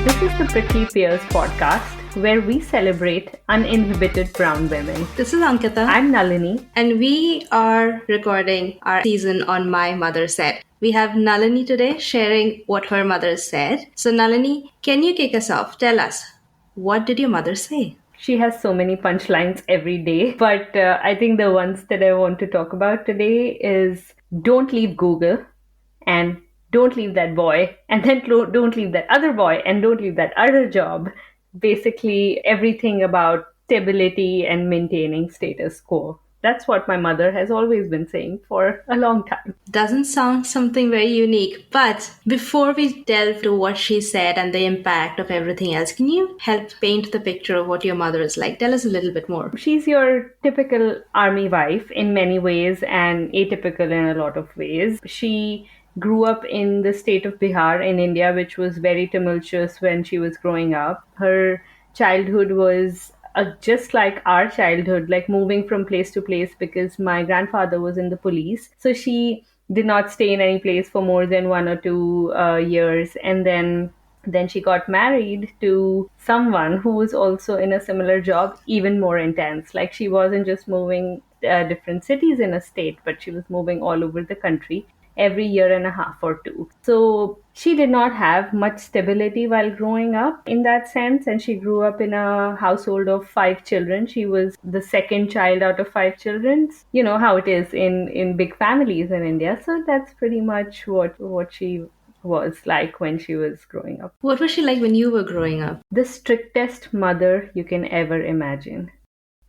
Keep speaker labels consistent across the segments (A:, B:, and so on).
A: This is the Prickly Pears podcast where we celebrate uninhibited brown women.
B: This is Ankita.
A: I'm Nalini.
B: And we are recording our season on My Mother Said. We have Nalini today sharing what her mother said. So Nalini, can you kick us off? Tell us, what did your mother say?
A: She has so many punchlines every day, but I think the ones that I want to talk about today is don't leave Google and don't leave that boy and then don't leave that other boy and don't leave that other job. Basically, everything about stability and maintaining status quo. That's what my mother has always been saying for a long time.
B: Doesn't sound something very unique, but before we delve to what she said and the impact of everything else, can you help paint the picture of what your mother is like? Tell us a little bit more.
A: She's your typical army wife in many ways and atypical in a lot of ways. She grew up in the state of Bihar in India, which was very tumultuous when she was growing up. Her childhood was just like our childhood, like moving from place to place because my grandfather was in the police. So she did not stay in any place for more than 1 or 2 years. And then she got married to someone who was also in a similar job, even more intense. Like she wasn't just moving different cities in a state, but she was moving all over the country every year and a half or two. So she did not have much stability while growing up in that sense. And she grew up in a household of 5 children. She was the second child out of 5 children. You know how it is in big families in India. So that's pretty much what she was like when she was growing up.
B: What was she like when you were growing up?
A: The strictest mother you can ever imagine.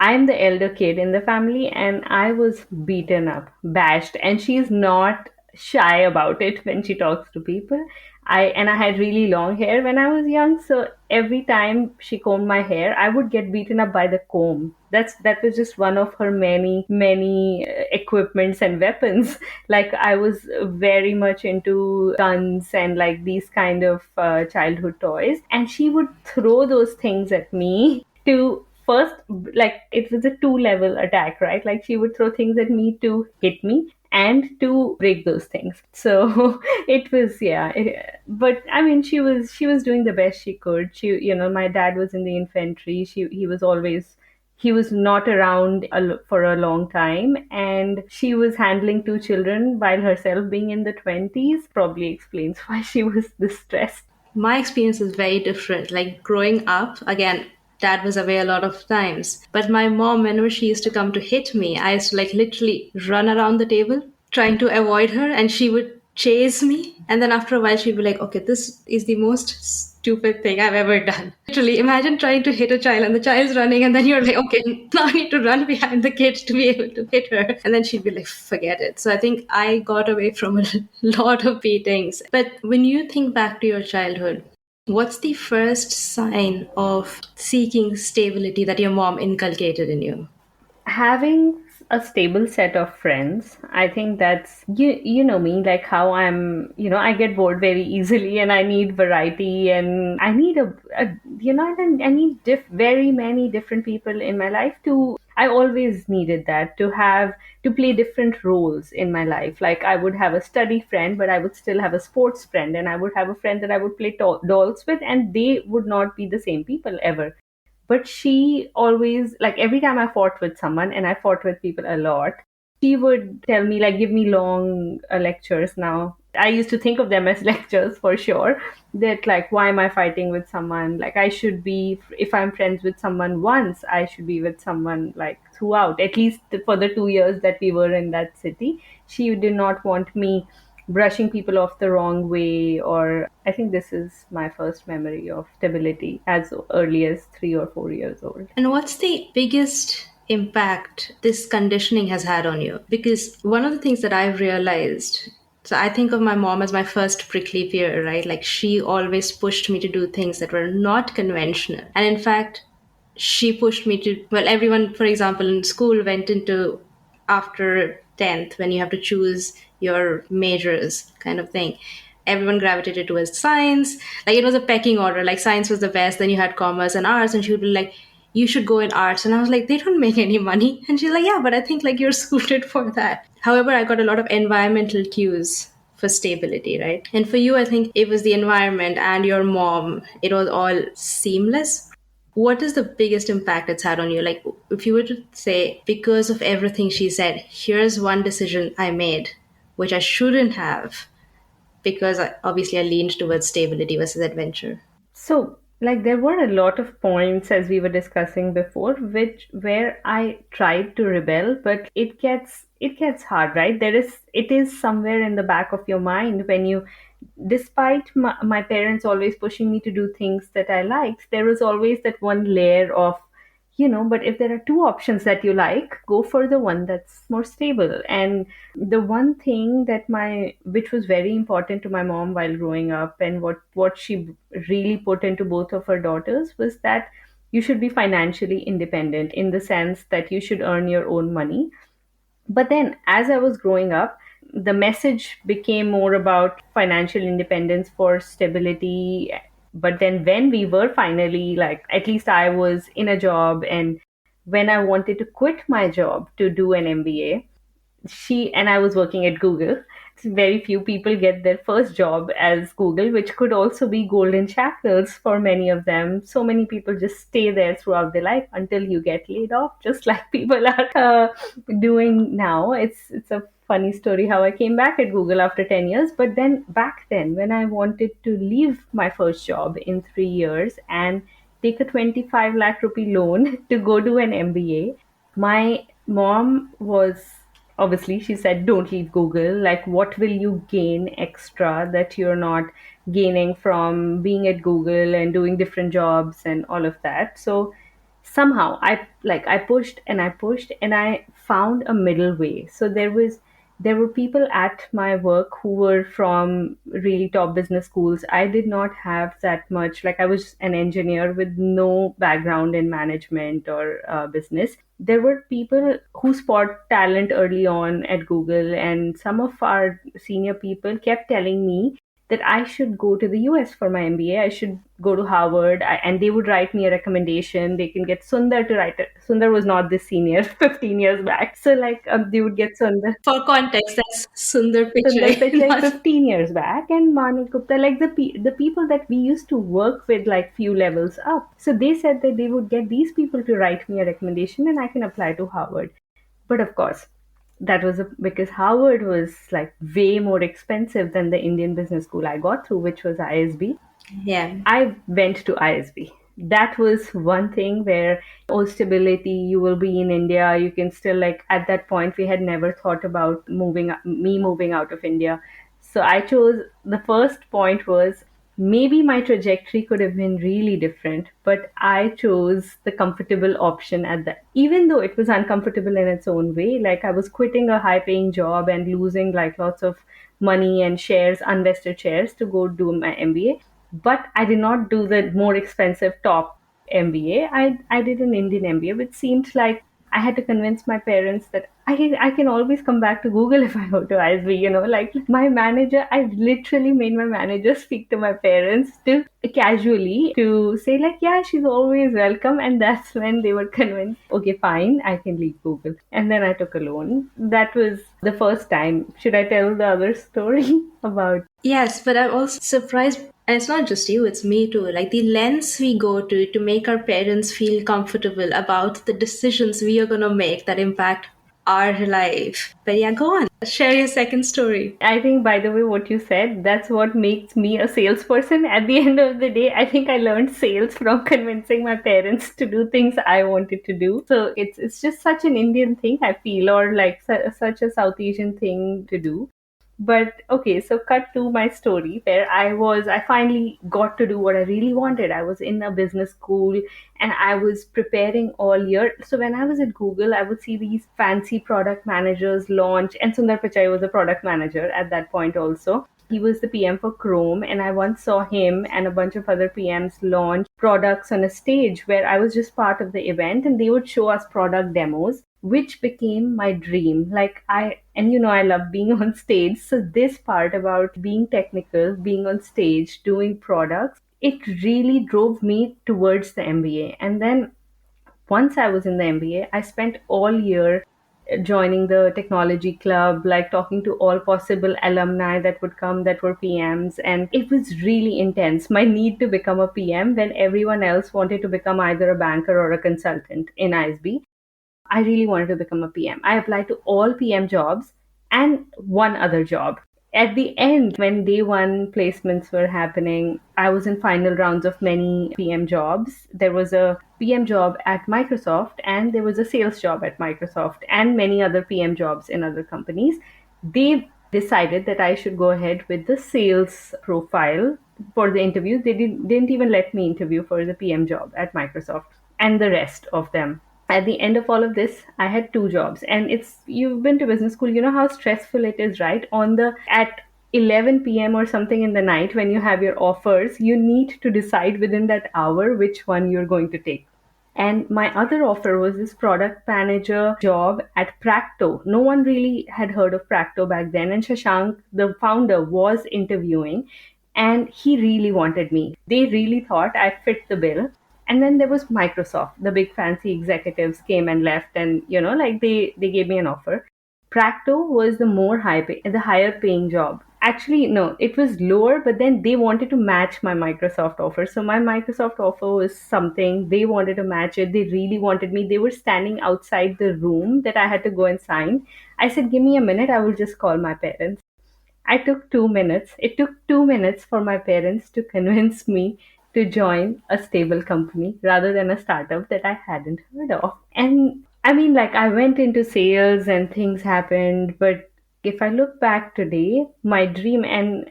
A: I'm the elder kid in the family and I was beaten up, bashed, and she's not shy about it when she talks to people. I had really long hair when I was young, so every time she combed my hair, I would get beaten up by the comb. That was just one of her many equipments and weapons. Like I was very much into guns and like these kind of childhood toys, and she would throw those things at me to first, like it was a two-level attack, right? Like she would throw things at me to hit me and to break those things. So it was, but I mean she was doing the best she could. My dad was in the infantry. He was not around for a long time, and she was handling 2 children while herself being in the 20s. Probably explains why she was this stressed.
B: My experience is very different. Like growing up, again, dad was away a lot of times. But my mom, whenever she used to come to hit me, I used to like literally run around the table trying to avoid her, and she would chase me. And then after a while, she'd be like, okay, this is the most stupid thing I've ever done. Literally, imagine trying to hit a child and the child's running, and then you're like, okay, now I need to run behind the kid to be able to hit her. And then she'd be like, forget it. So I think I got away from a lot of beatings. But when you think back to your childhood, what's the first sign of seeking stability that your mom inculcated in you?
A: Having a stable set of friends. I think that's you know me, like how I'm, I get bored very easily and I need variety, and I need I need very many different people in my life. I always needed that to play different roles in my life. Like I would have a study friend, but I would still have a sports friend, and I would have a friend that I would play dolls with, and they would not be the same people ever. But she always, like every time I fought with someone, and I fought with people a lot, she would tell me, like, give me long lectures now. I used to think of them as lectures for sure. That, like, why am I fighting with someone? Like, I should be, if I'm friends with someone once, I should be with someone, like, throughout, at least for the 2 years that we were in that city. She did not want me brushing people off the wrong way. Or I think this is my first memory of stability as early as 3 or 4 years old.
B: And what's the biggest impact this conditioning has had on you? Because one of the things that I've realized, so I think of my mom as my first prickly pear, right? Like she always pushed me to do things that were not conventional. And in fact, she pushed me to, well, everyone, for example, in school went into after 10th when you have to choose your majors kind of thing. Everyone gravitated towards science. Like it was a pecking order. Like science was the best. Then you had commerce and arts. And she would be like, you should go in arts. And I was like, they don't make any money. And she's like, yeah, but I think like you're suited for that. However, I got a lot of environmental cues for stability, right? And for you, I think it was the environment and your mom, it was all seamless. What is the biggest impact it's had on you? Like, if you were to say, because of everything she said, here's one decision I made, which I shouldn't have, because obviously I leaned towards stability versus adventure.
A: So, like, there were a lot of points as we were discussing before, which where I tried to rebel, but it gets hard, right? It is somewhere in the back of your mind when you, despite my parents always pushing me to do things that I liked, there was always that one layer of, but if there are two options that you like, go for the one that's more stable. And the one thing which was very important to my mom while growing up, and what she really put into both of her daughters, was that you should be financially independent, in the sense that you should earn your own money. But then, as I was growing up, the message became more about financial independence for stability. But then, when we were finally, like, at least I was in a job, and when I wanted to quit my job to do an MBA, she and I was working at Google. Very few people get their first job as Google, which could also be golden chapters for many of them. So many people just stay there throughout their life until you get laid off, just like people are doing now. It's a funny story how I came back at Google after 10 years. But then, back then, when I wanted to leave my first job in 3 years and take a 25 lakh rupee loan to go do an MBA, my mom was, obviously, she said, don't leave Google. Like, what will you gain extra that you're not gaining from being at Google and doing different jobs and all of that? So somehow I pushed and I pushed and I found a middle way. So there were people at my work who were from really top business schools. I did not have that much, like, I was an engineer with no background in management or business. There were people who spot talent early on at Google, and some of our senior people kept telling me that I should go to the US for my MBA. I should go to Harvard, and they would write me a recommendation. They can get Sundar to write it. Sundar was not this senior 15 years back. So, like, they would get
B: For context, that's Sundar
A: Sundar
B: Pichai,
A: Pichai
B: not
A: 15 years back, and Manu Gupta, like the people that we used to work with, like, few levels up. So they said that they would get these people to write me a recommendation and I can apply to Harvard. But of course, because Harvard was like way more expensive than the Indian business school I got through, which was ISB.
B: yeah.
A: I went to ISB. That was one thing where, oh, stability, you will be in India. You can still, like, at that point, we had never thought about me moving out of India. So I chose, the first point was, maybe my trajectory could have been really different, but I chose the comfortable option at that, even though it was uncomfortable in its own way. Like, I was quitting a high paying job and losing, like, lots of money and shares, unvested shares, to go do my MBA. But I did not do the more expensive top MBA. I did an Indian MBA, which seemed like I had to convince my parents that I can always come back to Google if I go to ISB. Like, my manager, I literally made my manager speak to my parents to casually to say, like, yeah, she's always welcome. And that's when they were convinced, okay, fine, I can leave Google. And then I took a loan. That was the first time. Should I tell the other story about?
B: Yes, but I'm also surprised. And it's not just you, it's me too. Like the lens we go to make our parents feel comfortable about the decisions we are going to make that impact our life. But yeah, go on. Share your second story.
A: I think, by the way, what you said, that's what makes me a salesperson. At the end of the day, I think I learned sales from convincing my parents to do things I wanted to do. So it's just such an Indian thing, I feel, or like such a South Asian thing to do. But okay, so cut to my story where I finally got to do what I really wanted. I was in a business school and I was preparing all year. So when I was at Google, I would see these fancy product managers launch, and Sundar Pichai was a product manager at that point also. He was the PM for Chrome, and I once saw him and a bunch of other PMs launch products on a stage where I was just part of the event, and they would show us product demos, which became my dream. Like, I love being on stage. So this part about being technical, being on stage, doing products, it really drove me towards the MBA. And then once I was in the MBA, I spent all year joining the technology club, like talking to all possible alumni that would come that were PMs. And it was really intense. My need to become a PM when everyone else wanted to become either a banker or a consultant in ISB. I really wanted to become a PM. I applied to all PM jobs and one other job. At the end, when day one placements were happening, I was in final rounds of many PM jobs. There was a PM job at Microsoft, and there was a sales job at Microsoft, and many other PM jobs in other companies. They decided that I should go ahead with the sales profile for the interviews. They didn't even let me interview for the PM job at Microsoft and the rest of them. At the end of all of this, I had two jobs. And it's, you've been to business school, you know how stressful it is, right? On the at 11 p.m. or something in the night, when you have your offers, you need to decide within that hour which one you're going to take. And my other offer was this product manager job at Practo. No one really had heard of Practo back then. And Shashank, the founder, was interviewing, and he really wanted me. They really thought I fit the bill. And then there was Microsoft. The big fancy executives came and left, and like they gave me an offer. Practo was the higher paying job. Actually, no, it was lower, but then they wanted to match my Microsoft offer. So my Microsoft offer was something, they wanted to match it. They really wanted me. They were standing outside the room that I had to go and sign. I said, "Give me a minute, I will just call my parents." I took 2 minutes. It took 2 minutes for my parents to convince me to join a stable company rather than a startup that I hadn't heard of. And I mean, like, I went into sales and things happened, but if I look back today, my dream, and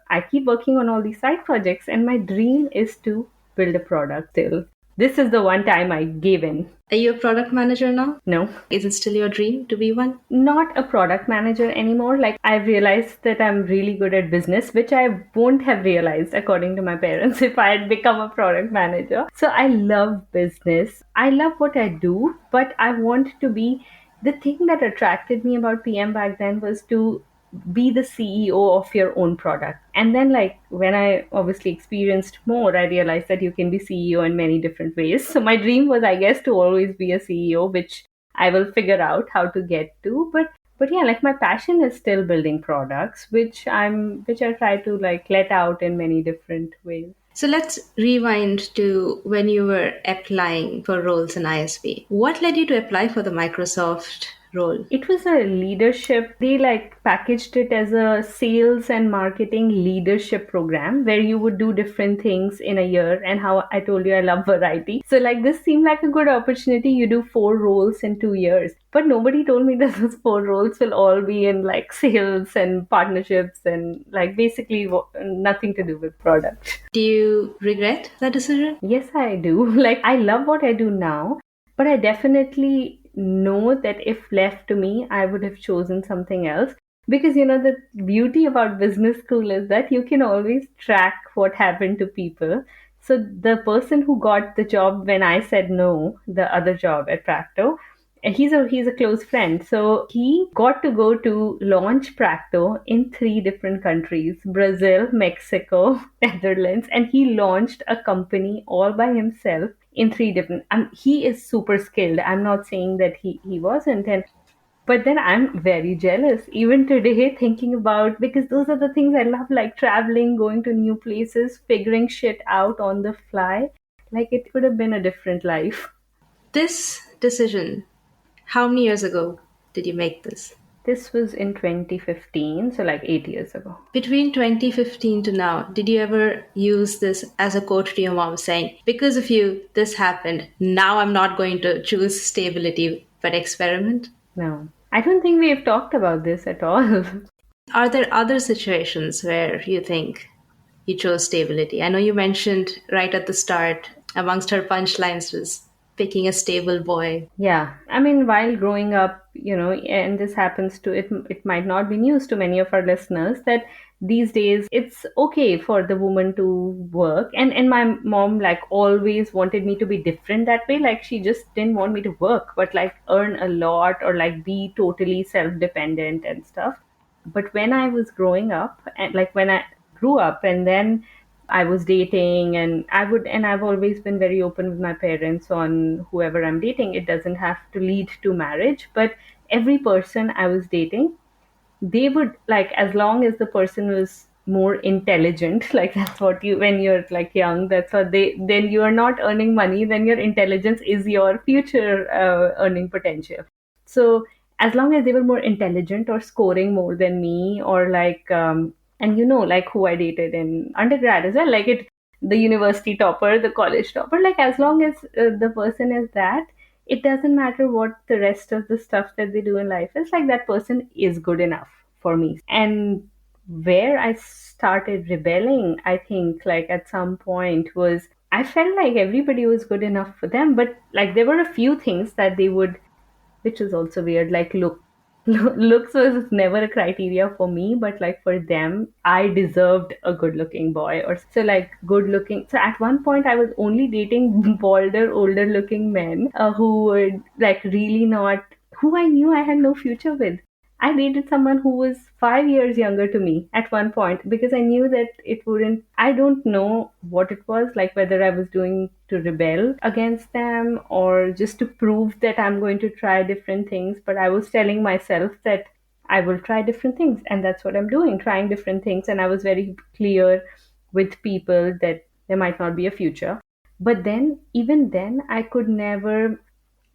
A: I keep working on all these side projects, and my dream is to build a product still. This is the one time I gave in.
B: Are you a product manager now?
A: No,
B: Is it still your dream to be one?
A: not a product manager anymore. Like, I've realized that I'm really good at business, which I won't have realized according to my parents if I had become a product manager. So I love business. I love what I do, but I want to be, the thing that attracted me about PM back then was to be the CEO of your own product. And then, like, when I obviously experienced more, I realized that you can be CEO in many different ways. So my dream was, I guess, to always be a CEO, which I will figure out how to get to. But yeah, like, my passion is still building products, which I try to, like, let out in many different ways.
B: So let's rewind to when you were applying for roles in ISV. What led you to apply for the Microsoft role?
A: It was a leadership. They, like, packaged it as a sales and marketing leadership program where you would do different things in a year. And how I told you I love variety. So, like, this seemed like a good opportunity. You do 4 roles in 2 years. But nobody told me that those 4 roles will all be in, like, sales and partnerships and, like, basically nothing to do with product.
B: Do you regret that decision?
A: Yes, I do. Like, I love what I do now, but I definitely know that if left to me, I would have chosen something else. Because, the beauty about business school is that you can always track what happened to people. So the person who got the job when I said no, the other job at Practo, he's a close friend. So he got to go to launch Practo in 3 different countries: Brazil, Mexico, Netherlands, and he launched a company all by himself in 3 different. He is super skilled. I'm not saying that he wasn't, and but then I'm very jealous even today, thinking about, because those are the things I love, like traveling, going to new places, figuring shit out on the fly. Like, it could have been a different life.
B: This decision, how many years ago did you make this?
A: This was in 2015, so like 8 years ago.
B: Between 2015 to now, did you ever use this as a quote to your mom saying, because of you, this happened. Now I'm not going to choose stability, but experiment?
A: No, I don't think we've talked about this at all.
B: Are there other situations where you think you chose stability? I know you mentioned right at the start, amongst her punchlines was picking a stable boy.
A: Yeah, I mean, while growing up, and this happens to it, it might not be news to many of our listeners that these days it's okay for the woman to work. And my mom, like, always wanted me to be different that way. Like, she just didn't want me to work, but, like, earn a lot or, like, be totally self-dependent and stuff. But when I was growing up, and, like, when I grew up, and then I was dating, and I've always been very open with my parents on whoever I'm dating. It doesn't have to lead to marriage, but every person I was dating, they would like, as long as the person was more intelligent, like that's what you, when you're like young, that's what they, then you are not earning money, then your intelligence is your future earning potential. So as long as they were more intelligent or scoring more than me, or like and like who I dated in undergrad as well, like it, the university topper, the college topper, like as long as the person is that, it doesn't matter what the rest of the stuff that they do in life is, like that person is good enough for me. And where I started rebelling, I think, like at some point, was I felt like everybody was good enough for them, but like there were a few things that they would, which is also weird. Like looks was never a criteria for me, but like for them, I deserved a good looking boy, or so, like good looking. So at one point, I was only dating bolder, older looking men who would like really not, who I knew I had no future with. I dated someone who was 5 years younger to me at one point, because I knew that it wouldn't, I don't know what it was, like whether I was doing to rebel against them or just to prove that I'm going to try different things. But I was telling myself that I will try different things, and that's what I'm doing, trying different things. And I was very clear with people that there might not be a future. But then, even then, I could never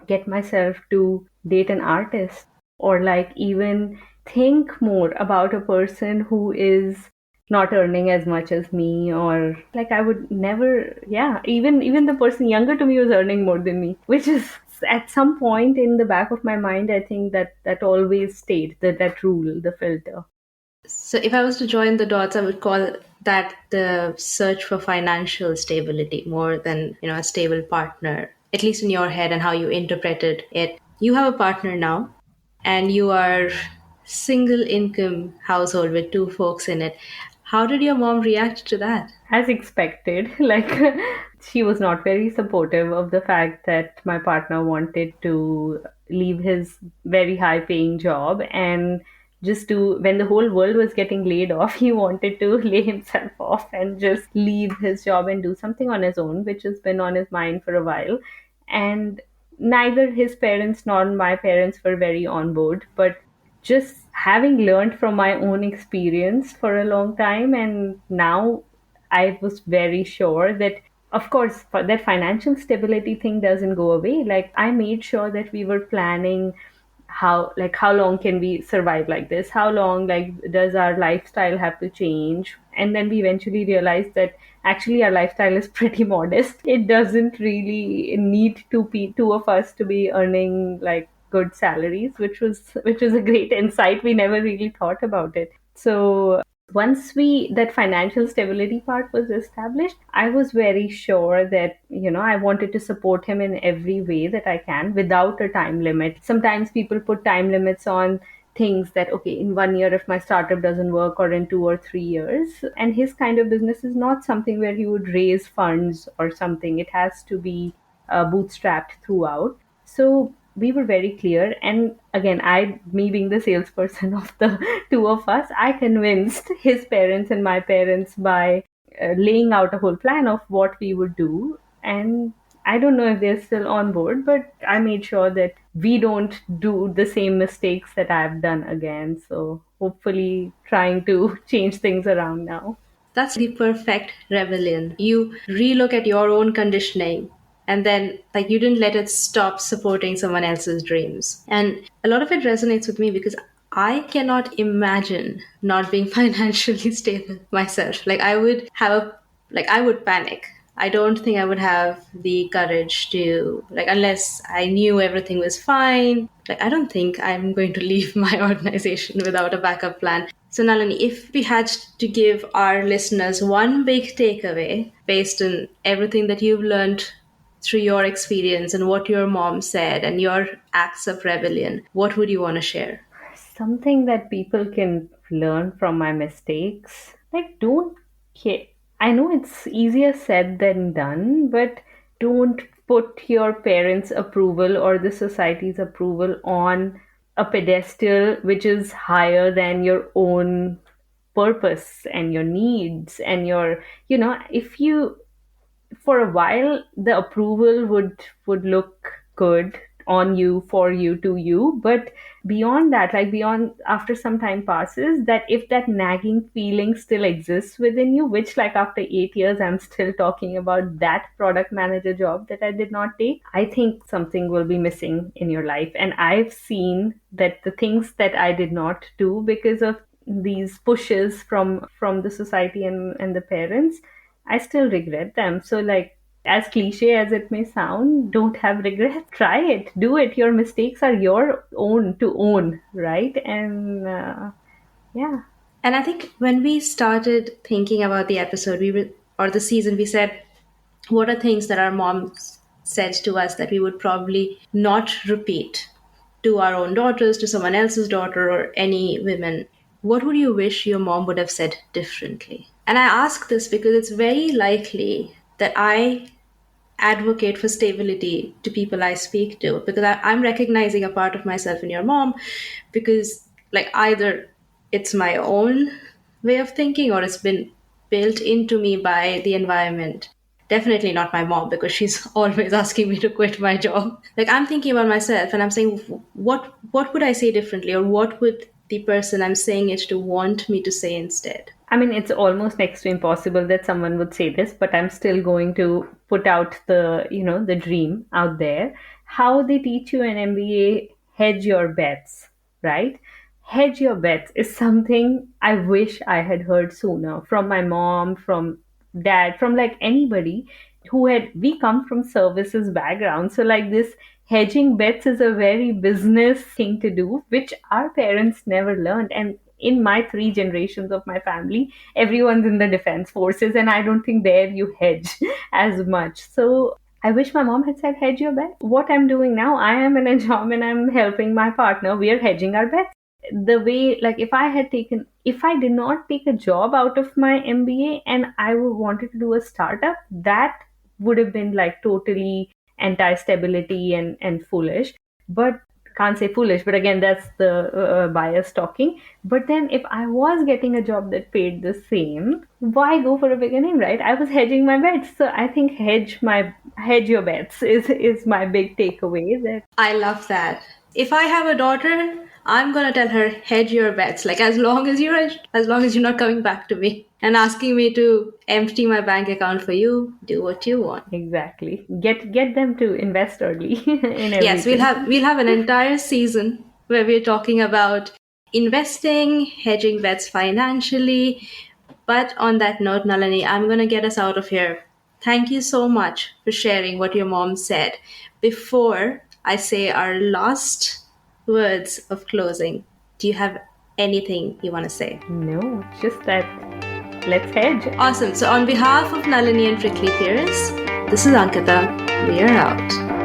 A: get myself to date an artist, or like even think more about a person who is not earning as much as me, or like I would never, yeah, even the person younger to me was earning more than me, which is at some point in the back of my mind, I think that that always stayed, that rule, the filter.
B: So if I was to join the dots, I would call that the search for financial stability more than, a stable partner, at least in your head and how you interpreted it. You have a partner now and you are single income household with two folks in it. How did your mom react to that?
A: As expected, like she was not very supportive of the fact that my partner wanted to leave his very high paying job, and just to, when the whole world was getting laid off, he wanted to lay himself off and just leave his job and do something on his own, which has been on his mind for a while. And neither his parents nor my parents were very on board, but just having learned from my own experience for a long time, and now I was very sure that, of course, that financial stability thing doesn't go away. Like I made sure that we were planning how long can we survive like this, how long, like does our lifestyle have to change. And then we eventually realized that actually our lifestyle is pretty modest. It doesn't really need two of us to be earning like good salaries, which was a great insight. We never really thought about it. So once we that financial stability part was established, I was very sure that I wanted to support him in every way that I can without a time limit. Sometimes people put time limits on things, that okay, in 1 year if my startup doesn't work, or in 2 or 3 years. And his kind of business is not something where he would raise funds or something. It has to be bootstrapped throughout. So we were very clear. And again, me being the salesperson of the two of us, I convinced his parents and my parents by laying out a whole plan of what we would do. And I don't know if they're still on board, but I made sure that we don't do the same mistakes that I've done again. So hopefully trying to change things around now.
B: That's the perfect rebellion. You relook at your own conditioning and then like you didn't let it stop supporting someone else's dreams. And a lot of it resonates with me because I cannot imagine not being financially stable myself. Like I would panic. I don't think I would have the courage to, like, unless I knew everything was fine. Like, I don't think I'm going to leave my organization without a backup plan. So, Nalini, if we had to give our listeners one big takeaway based on everything that you've learned through your experience and what your mom said and your acts of rebellion, what would you want to share?
A: Something that people can learn from my mistakes. Like, don't care. I know it's easier said than done, but don't put your parents' approval or the society's approval on a pedestal which is higher than your own purpose and your needs and your, if you, for a while the approval would look good on you, for you, to you. But beyond that, like beyond after some time passes, that if that nagging feeling still exists within you, which like after 8 years I'm still talking about that product manager job that I did not take, I think something will be missing in your life. And I've seen that the things that I did not do because of these pushes from the society and the parents, I still regret them. So like, as cliche as it may sound, don't have regrets. Try it, do it. Your mistakes are your own to own, right? And yeah.
B: And I think when we started thinking about the episode, we were, or the season, we said, what are things that our moms said to us that we would probably not repeat to our own daughters, to someone else's daughter, or any women? What would you wish your mom would have said differently? And I ask this because it's very likely that I advocate for stability to people I speak to, because I'm recognizing a part of myself in your mom, because like either it's my own way of thinking or it's been built into me by the environment. Definitely not my mom, because she's always asking me to quit my job. Like I'm thinking about myself and I'm saying, what would I say differently, or what would the person I'm saying it to want me to say instead?
A: I mean, it's almost next to impossible that someone would say this, but I'm still going to put out the dream out there. How they teach you in MBA, hedge your bets, right? Hedge your bets is something I wish I had heard sooner from my mom, from dad, from like anybody we come from services background. So like this hedging bets is a very business thing to do, which our parents never learned. And in my three generations of my family, everyone's in the defense forces, and I don't think there you hedge as much. So I wish my mom had said, hedge your bet. What I'm doing now, I am in a job and I'm helping my partner. We are hedging our bets. The way, like, if I did not take a job out of my MBA and I wanted to do a startup, that would have been like totally anti stability and foolish. But can't say foolish, but again, that's the bias talking. But then if I was getting a job that paid the same, why go for a bigger name, right? I was hedging my bets. So I think hedge your bets is my big takeaway. That
B: I love that. If I have a daughter, I'm gonna tell her, hedge your bets. Like as long as you're not coming back to me and asking me to empty my bank account for you, do what you want.
A: exactly, get them to invest early in
B: Yes, we'll
A: everything.
B: have an entire season where we're talking about investing, hedging bets financially. But on that note, Nalini, I'm gonna get us out of here. Thank you so much for sharing what your mom said. Before I say our last words of closing, do you have anything you want to say?
A: No, just that. Let's hedge.
B: Awesome. So, on behalf of Nalini and Prickly Pears, this is Ankita. We are out.